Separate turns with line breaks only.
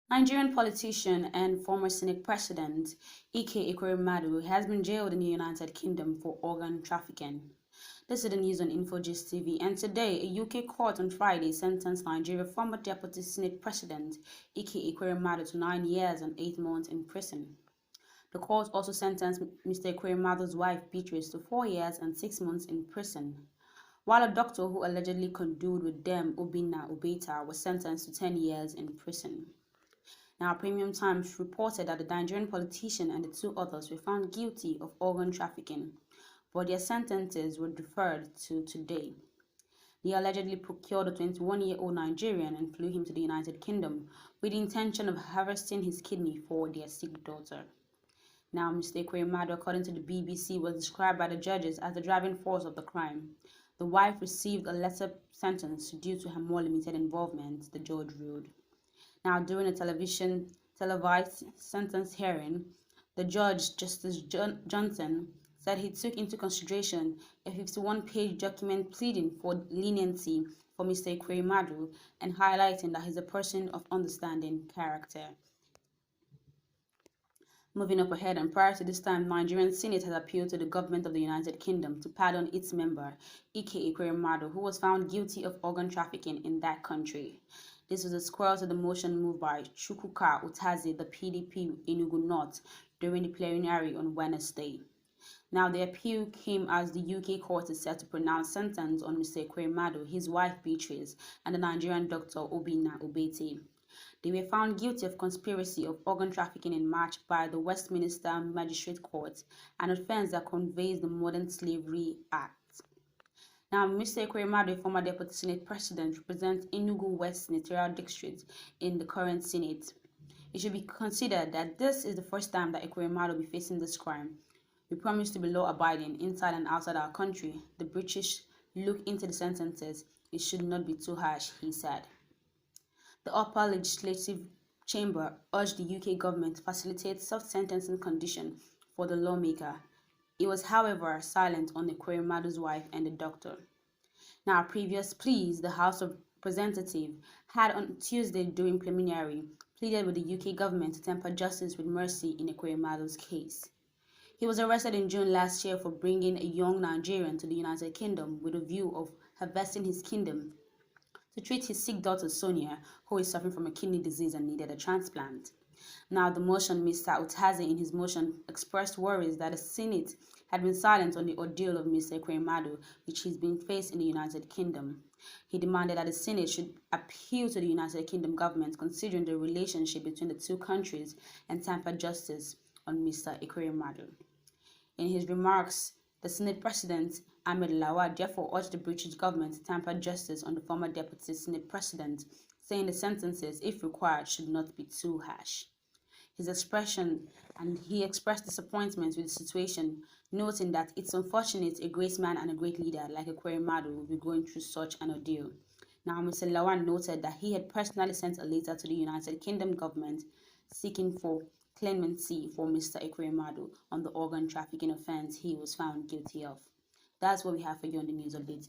Nigerian politician and former Senate President Ekweremadu has been jailed in the United Kingdom for organ trafficking. This is the news on InfoGist TV, and today a UK court on Friday sentenced Nigeria former Deputy Senate President Ekweremadu to 9 years and 8 months in prison. The court also sentenced Mr. Ekweremadu's wife Beatrice to 4 years and 6 months in prison, while a doctor who allegedly connived with them, Obinna Obeta, was sentenced to 10 years in prison. Now, Premium Times reported that the Nigerian politician and the two others were found guilty of organ trafficking, but their sentences were deferred to today. They allegedly procured a 21-year-old Nigerian and flew him to the United Kingdom with the intention of harvesting his kidney for their sick daughter. Now, Mr. Ekweremadu, according to the BBC, was described by the judges as the driving force of the crime. The wife received a lesser sentence due to her more limited involvement, the judge ruled. Now, during a televised sentence hearing, the judge, Justice Johnson, said he took into consideration a 51-page document pleading for leniency for Mr. Ekweremadu and highlighting that he's a person of understanding character. Moving up ahead, and prior to this time, Nigerian Senate has appealed to the government of the United Kingdom to pardon its member, Ekweremadu, who was found guilty of organ trafficking in that country. This was a squirrel to the motion moved by Chukwuka Utazi, the PDP Enugu North, during the plenary on Wednesday. Now, the appeal came as the UK court is set to pronounce sentence on Mr. Ekweremadu, his wife Beatrice, and the Nigerian doctor Obinna Obeta. They were found guilty of conspiracy of organ trafficking in March by the Westminster Magistrate Court, an offence that conveys the Modern Slavery Act. Now, Mr. Ekweremadu, former Deputy Senate President, represents Enugu West Senatorial District in the current Senate. It should be considered that this is the first time that Ekweremadu will be facing this crime. We promise to be law-abiding inside and outside our country. The British look into the sentences. It should not be too harsh, he said. The upper legislative chamber urged the UK government to facilitate soft sentencing conditions for the lawmaker. It was, however, silent on Ekweremadu's wife and the doctor. Now, previous pleas, the House of Representatives had on Tuesday during preliminary pleaded with the UK government to temper justice with mercy in Ekweremadu's case. He was arrested in June last year for bringing a young Nigerian to the United Kingdom with a view of harvesting his kingdom to treat his sick daughter Sonia, who is suffering from a kidney disease and needed a transplant. Now, the motion, Mr. Utazi, in his motion, expressed worries that the Senate had been silent on the ordeal of Mr. Ekweremadu, which he's been faced in the United Kingdom. He demanded that the Senate should appeal to the United Kingdom government considering the relationship between the two countries and temper justice on Mr. Ekweremadu. In his remarks, the Senate President Ahmed Lawal therefore urged the British government to temper justice on the former Deputy Senate President, saying the sentences, if required, should not be too harsh. He expressed disappointment with the situation, noting that it's unfortunate a great man and a great leader like Ekweremadu will be going through such an ordeal. Now, Mr. Lawal noted that he had personally sent a letter to the United Kingdom government seeking for clemency for Mr. Ekweremadu on the organ trafficking offense he was found guilty of. That's what we have for you on the news update today.